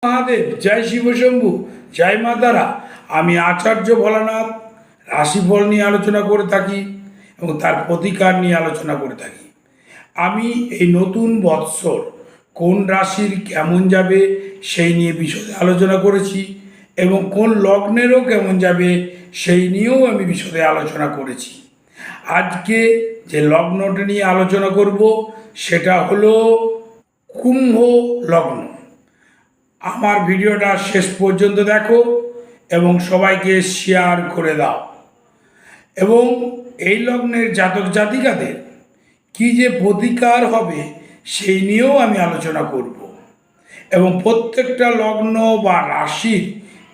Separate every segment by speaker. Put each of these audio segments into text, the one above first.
Speaker 1: মহাদেব, জয় শিবশম্ভু, জয় মা তারা। আমি আচার্য ভোলানাথ রাশিফল নিয়ে আলোচনা করে থাকি এবং তার প্রতিকার নিয়ে আলোচনা করে থাকি। আমি এই নতুন বৎসর কোন রাশির কেমন যাবে সেই নিয়ে বিশদে আলোচনা করেছি এবং কোন লগ্নেরও কেমন যাবে সেই নিয়েও আমি বিশদে আলোচনা করেছি। আজকে যে লগ্নটা নিয়ে আলোচনা করব সেটা হলো কুম্ভ লগ্ন। আমার ভিডিওটা শেষ পর্যন্ত দেখো এবং সবাইকে শেয়ার করে দাও। এবং এই লগ্নের জাতক জাতিকাদের কি যে প্রতিকার হবে সেই নিয়েও আমি আলোচনা করব এবং প্রত্যেকটা লগ্ন বা রাশির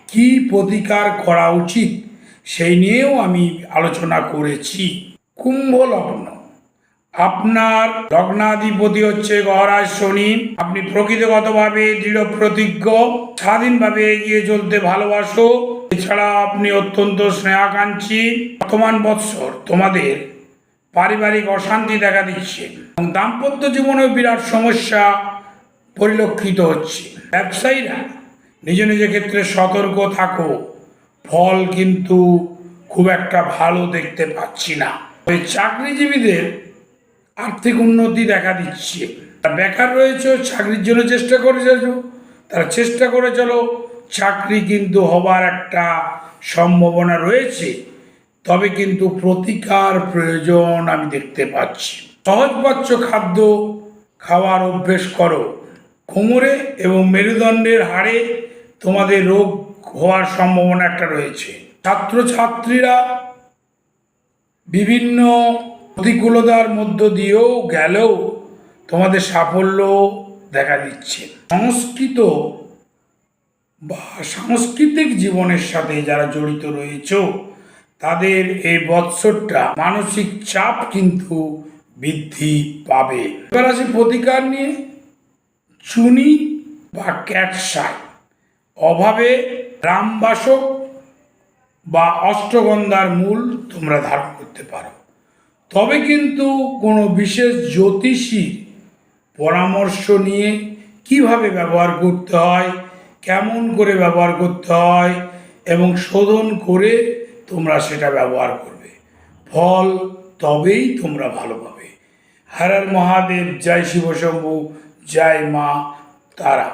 Speaker 1: কি প্রতিকার করা উচিত সেই নিয়েও আমি আলোচনা করেছি। কুম্ভ লগ্ন, আপনার লগ্নাধিপতি হচ্ছে গ্রহরাজ শনি। আপনি প্রকৃতিগতভাবে দৃঢ় প্রতিজ্ঞ, স্বাধীনভাবে এগিয়ে চলতে ভালোবাসো। এছাড়া আপনি অত্যন্ত স্নেহাকাঙ্ক্ষী। বর্তমান বৎসর তোমাদের পারিবারিক অশান্তি দেখা দিচ্ছে এবং দাম্পত্য জীবনেও বিরাট সমস্যা পরিলক্ষিত হচ্ছে। ব্যবসায়ীরা নিজ নিজ ক্ষেত্রে সতর্ক থাকো, ফল কিন্তু খুব একটা ভালো দেখতে পাচ্ছি না। ওই চাকরিজীবীদের আর্থিক উন্নতি দেখা দিচ্ছে। বেকার রয়েছে, চাকরির জন্য চেষ্টা করে চলো, তারা চেষ্টা করে চলো, চাকরি কিন্তু হবার একটা সম্ভাবনা রয়েছে। তবে কিন্তু প্রতিকার প্রয়োজন আমি দেখতে পাচ্ছি। সহজপাচ্য খাদ্য খাওয়ার অভ্যেস করো। কোমরে এবং মেরুদণ্ডের হাড়ে তোমাদের রোগ হওয়ার সম্ভাবনা একটা রয়েছে। ছাত্রছাত্রীরা বিভিন্ন প্রতিকূলতার মধ্য দিয়েও গেলেও তোমাদের সাফল্য দেখা দিচ্ছে। সংস্কৃত বা সাংস্কৃতিক জীবনের সাথে যারা জড়িত রয়েছে তাদের এই বৎসরটা মানসিক চাপ কিন্তু বৃদ্ধি পাবে। এবার আসি প্রতিকার নিয়ে। চুনি বা ক্যাটসাই, অভাবে রামবাসক বা অষ্টগন্ধার মূল তোমরা ধারণ করতে পারো। তবে কিন্তু কোনো বিশেষ জ্যোতিষীর পরামর্শ নিয়ে কিভাবে ব্যবহার করতে হয়, কেমন করে ব্যবহার করতে হয় এবং শোধন করে তোমরা সেটা ব্যবহার করবে, ফল তবেই তোমরা ভালো পাবে। হর হর মহাদেব, জয় শিবশম্ভু, জয় মা তারা।